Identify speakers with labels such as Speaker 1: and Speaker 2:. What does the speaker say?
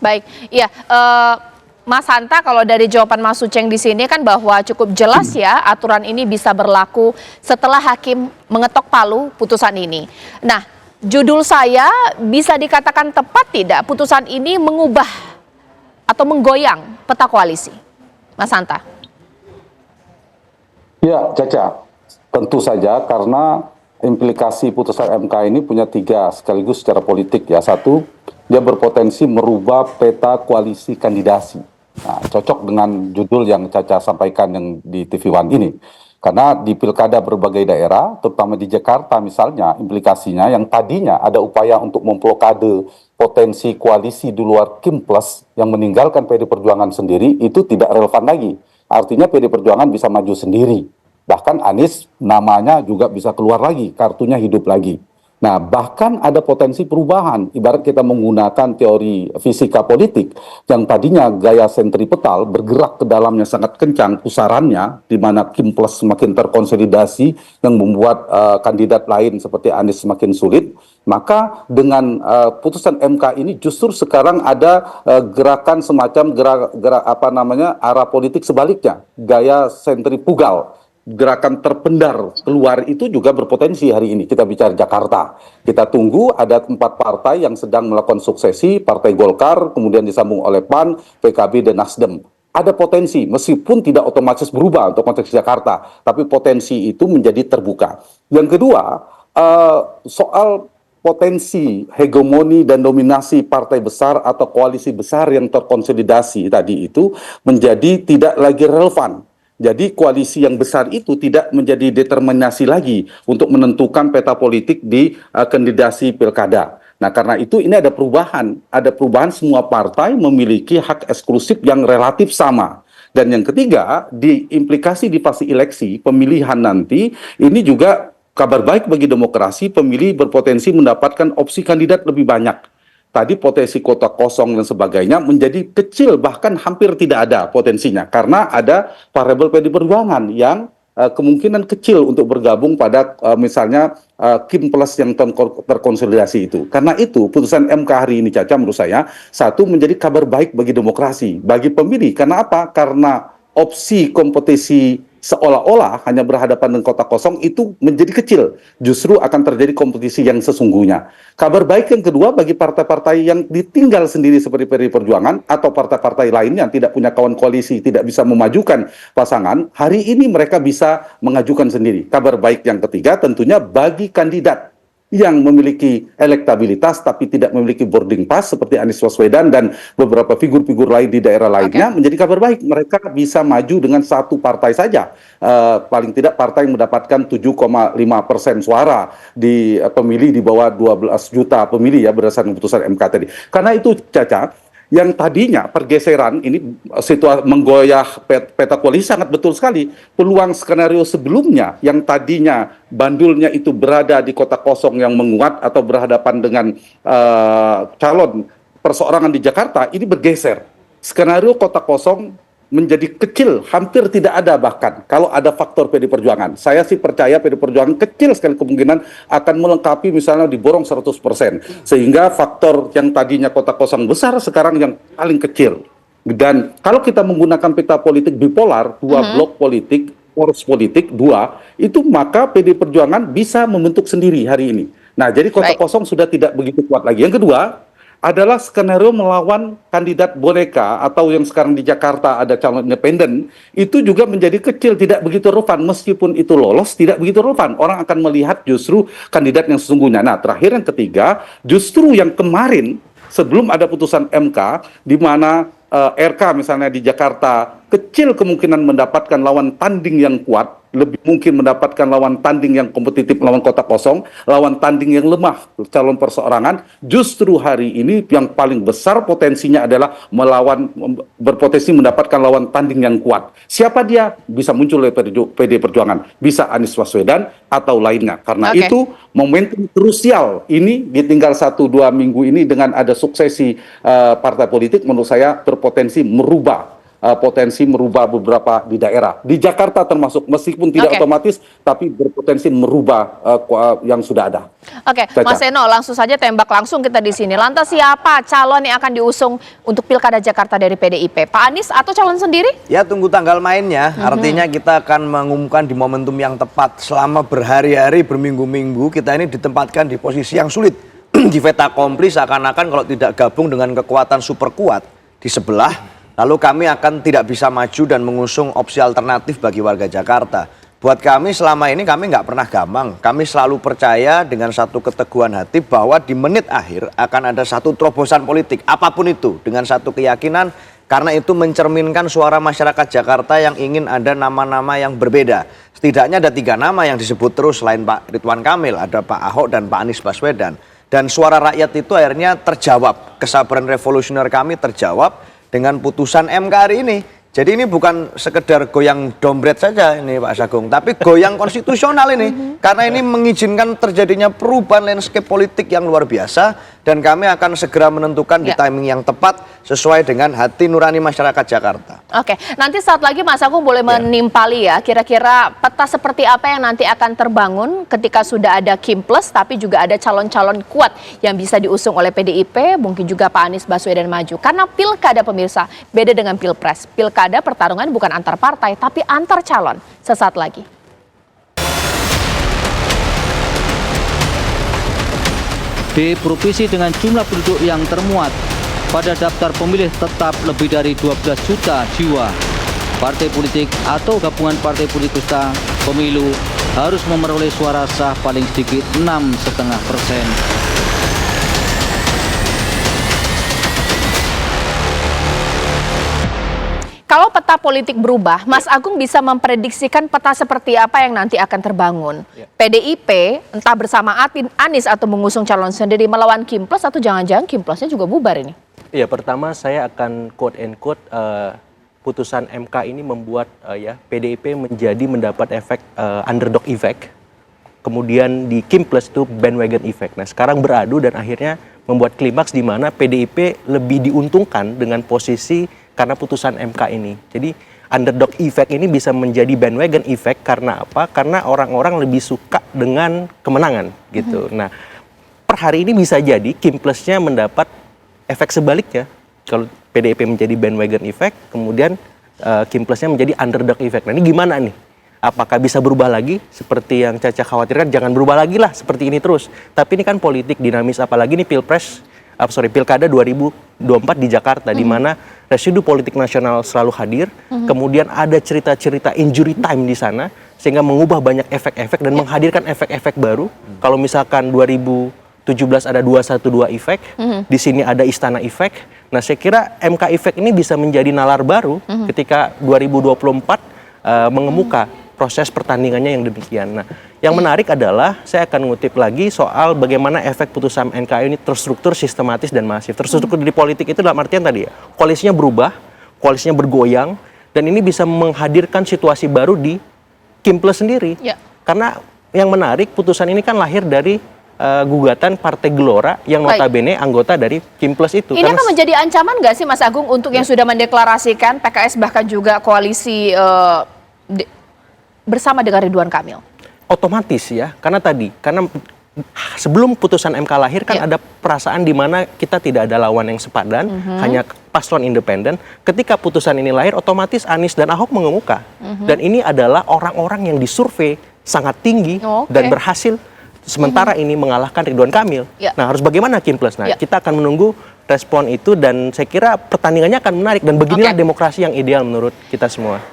Speaker 1: Baik, iya, Mas Hanta, kalau dari jawaban Mas Uceng di sini kan bahwa cukup jelas ya aturan ini bisa berlaku setelah hakim mengetok palu putusan ini. Nah, judul saya bisa dikatakan tepat tidak putusan ini mengubah atau menggoyang peta koalisi, Mas Hanta?
Speaker 2: Ya, Caca, tentu saja karena implikasi putusan MK ini punya tiga sekaligus secara politik ya. Satu, dia berpotensi merubah peta koalisi kandidasi. Nah, cocok dengan judul yang Caca sampaikan yang di TV One ini. Karena di pilkada berbagai daerah, terutama di Jakarta misalnya, implikasinya yang tadinya ada upaya untuk memblokade potensi koalisi di luar Kim Plus yang meninggalkan PD Perjuangan sendiri, itu tidak relevan lagi. Artinya PD Perjuangan bisa maju sendiri. Bahkan Anies namanya juga bisa keluar lagi, kartunya hidup lagi. Nah, bahkan ada potensi perubahan. Ibarat kita menggunakan teori fisika politik yang tadinya gaya sentripetal bergerak ke dalamnya sangat kencang pusarannya, di mana Kim Plus semakin terkonsolidasi yang membuat kandidat lain seperti Anies semakin sulit. Maka dengan putusan MK ini justru sekarang ada gerakan semacam gerak arah politik sebaliknya, gaya sentrifugal. Gerakan terpendar keluar itu juga berpotensi hari ini. Kita bicara Jakarta. Kita tunggu ada 4 partai yang sedang melakukan suksesi, Partai Golkar, kemudian disambung oleh PAN, PKB, dan Nasdem. Ada potensi, meskipun tidak otomatis berubah untuk konteks Jakarta, tapi potensi itu menjadi terbuka. Yang kedua, soal potensi hegemoni dan dominasi partai besar atau koalisi besar yang terkonsolidasi tadi itu menjadi tidak lagi relevan. Jadi koalisi yang besar itu tidak menjadi determinasi lagi untuk menentukan peta politik di kandidasi pilkada. Nah, karena itu ini ada perubahan semua partai memiliki hak eksklusif yang relatif sama. Dan yang ketiga, di implikasi di fase eleksi pemilihan nanti ini juga kabar baik bagi demokrasi, pemilih berpotensi mendapatkan opsi kandidat lebih banyak. Tadi potensi kota kosong dan sebagainya menjadi kecil, bahkan hampir tidak ada potensinya. Karena ada variabel PD Perjuangan yang kemungkinan kecil untuk bergabung pada misalnya Kim Plus yang terkonsolidasi itu. Karena itu putusan MK hari ini, Caca, menurut saya, satu menjadi kabar baik bagi demokrasi, bagi pemilih. Karena apa? Karena opsi kompetisi seolah-olah hanya berhadapan dengan kota kosong itu menjadi kecil. Justru akan terjadi kompetisi yang sesungguhnya. Kabar baik yang kedua bagi partai-partai yang ditinggal sendiri seperti PDI Perjuangan atau partai-partai lainnya yang tidak punya kawan koalisi, tidak bisa memajukan pasangan, hari ini mereka bisa mengajukan sendiri. Kabar baik yang ketiga tentunya bagi kandidat yang memiliki elektabilitas tapi tidak memiliki boarding pass seperti Anies Baswedan dan beberapa figur-figur lain di daerah lainnya, menjadi kabar baik. Mereka bisa maju dengan satu partai saja, paling tidak partai yang mendapatkan 7,5% suara di pemilih di bawah 12 juta pemilih ya berdasarkan putusan MK tadi. Karena itu, Caca, yang tadinya pergeseran ini situasi menggoyah peta koalisi sangat betul sekali. Peluang skenario sebelumnya yang tadinya bandulnya itu berada di kota kosong yang menguat atau berhadapan dengan calon perseorangan di Jakarta ini bergeser. Skenario kota kosong menjadi kecil, hampir tidak ada bahkan kalau ada faktor PD Perjuangan. Saya sih percaya PD Perjuangan kecil sekali kemungkinan akan melengkapi misalnya diborong 100%. Sehingga faktor yang tadinya kota kosong besar sekarang yang paling kecil. Dan kalau kita menggunakan peta politik bipolar, dua blok politik, poros politik, dua, itu maka PD Perjuangan bisa membentuk sendiri hari ini. Nah, jadi kota kosong sudah tidak begitu kuat lagi. Yang kedua adalah skenario melawan kandidat boneka atau yang sekarang di Jakarta ada calon independen, itu juga menjadi kecil, tidak begitu relevan. Meskipun itu lolos, tidak begitu relevan. Orang akan melihat justru kandidat yang sesungguhnya. Nah, terakhir yang ketiga, justru yang kemarin sebelum ada putusan MK, di mana RK misalnya di Jakarta kecil kemungkinan mendapatkan lawan tanding yang kuat, lebih mungkin mendapatkan lawan tanding yang kompetitif lawan kota kosong, lawan tanding yang lemah calon perseorangan. Justru hari ini yang paling besar potensinya adalah berpotensi mendapatkan lawan tanding yang kuat. Siapa dia? Bisa muncul oleh PD Perjuangan, bisa Anies Baswedan atau lainnya. Karena itu momentum krusial ini ditinggal 1-2 minggu ini dengan ada suksesi partai politik, menurut saya berpotensi merubah potensi merubah beberapa di daerah. Di Jakarta termasuk, meskipun tidak otomatis, tapi berpotensi merubah yang sudah ada.
Speaker 1: Oke,
Speaker 2: Caca.
Speaker 1: Mas Eno, langsung saja tembak langsung kita di sini. Lantas siapa calon yang akan diusung untuk Pilkada Jakarta dari PDIP? Pak Anies atau calon sendiri?
Speaker 3: Ya, tunggu tanggal mainnya. Artinya kita akan mengumumkan di momentum yang tepat. Selama berhari-hari, berminggu-minggu, kita ini ditempatkan di posisi yang sulit. Di fait accompli, seakan-akan kalau tidak gabung dengan kekuatan super kuat di sebelah, lalu kami akan tidak bisa maju dan mengusung opsi alternatif bagi warga Jakarta. Buat kami selama ini kami nggak pernah gamang. Kami selalu percaya dengan satu keteguhan hati bahwa di menit akhir akan ada satu terobosan politik. Apapun itu, dengan satu keyakinan, karena itu mencerminkan suara masyarakat Jakarta yang ingin ada nama-nama yang berbeda. Setidaknya ada 3 nama yang disebut terus selain Pak Ridwan Kamil. Ada Pak Ahok dan Pak Anies Baswedan. Dan suara rakyat itu akhirnya terjawab. Kesabaran revolusioner kami terjawab dengan putusan MK hari ini. Jadi ini bukan sekedar goyang dompet saja ini Pak Sagung, tapi goyang konstitusional ini. Karena ini mengizinkan terjadinya perubahan landscape politik yang luar biasa. Dan kami akan segera menentukan di timing yang tepat sesuai dengan hati nurani masyarakat Jakarta.
Speaker 1: Oke, nanti saat lagi Mas Agung boleh menimpali ya, kira-kira peta seperti apa yang nanti akan terbangun ketika sudah ada Kim Plus, tapi juga ada calon-calon kuat yang bisa diusung oleh PDIP, mungkin juga Pak Anies Baswedan maju. Karena pilkada pemirsa, beda dengan pilpres. Pilkada pertarungan bukan antar partai, tapi antar calon. Sesaat lagi.
Speaker 4: Di provinsi dengan jumlah penduduk yang termuat pada daftar pemilih tetap lebih dari 12 juta jiwa, partai politik atau gabungan partai politik peserta pemilu harus memperoleh suara sah paling sedikit 6,5%.
Speaker 1: Kalau peta politik berubah, Mas Agung bisa memprediksikan peta seperti apa yang nanti akan terbangun. PDIP entah bersama Anies atau mengusung calon sendiri melawan Kim Plus, atau jangan-jangan Kim Plusnya juga bubar ini?
Speaker 5: Iya, pertama saya akan quote and quote putusan MK ini membuat PDIP mendapat efek underdog effect. Kemudian di Kim Plus itu bandwagon effect. Nah, sekarang beradu dan akhirnya membuat klimaks di mana PDIP lebih diuntungkan dengan posisi karena putusan MK ini. Jadi underdog effect ini bisa menjadi bandwagon effect karena apa? Karena orang-orang lebih suka dengan kemenangan gitu. Nah, per hari ini bisa jadi Kim Plusnya mendapat efek sebaliknya. Kalau PDIP menjadi bandwagon effect, kemudian Kim Plusnya menjadi underdog effect. Nah, ini gimana nih? Apakah bisa berubah lagi? Seperti yang Caca khawatirkan, jangan berubah lagi lah seperti ini terus. Tapi ini kan politik dinamis, apalagi ini Pilkada 2024 di Jakarta, di mana residu politik nasional selalu hadir, kemudian ada cerita-cerita injury time di sana, sehingga mengubah banyak efek-efek dan menghadirkan efek-efek baru. Kalau misalkan 2017 ada 212 efek, di sini ada istana efek. Nah, saya kira MK efek ini bisa menjadi nalar baru ketika 2024 mengemuka proses pertandingannya yang demikian. Nah, yang menarik adalah saya akan ngutip lagi soal bagaimana efek putusan MK ini terstruktur, sistematis, dan masif. Terstruktur di politik itu dalam artian tadi ya, koalisinya berubah, koalisinya bergoyang, dan ini bisa menghadirkan situasi baru di Kim Plus sendiri. Karena yang menarik, putusan ini kan lahir dari gugatan Partai Gelora yang notabene anggota dari Kim Plus itu.
Speaker 1: Ini akan menjadi ancaman nggak sih Mas Agung untuk yang sudah mendeklarasikan PKS bahkan juga koalisi bersama dengan Ridwan Kamil?
Speaker 5: Otomatis ya, karena sebelum putusan MK lahir kan ada perasaan di mana kita tidak ada lawan yang sepadan, hanya paslon independen. Ketika putusan ini lahir, otomatis Anies dan Ahok mengemuka. Dan ini adalah orang-orang yang disurvei sangat tinggi dan berhasil sementara ini mengalahkan Ridwan Kamil. Nah, harus bagaimana Kim Plus? Nah, kita akan menunggu respon itu dan saya kira pertandingannya akan menarik dan beginilah demokrasi yang ideal menurut kita semua.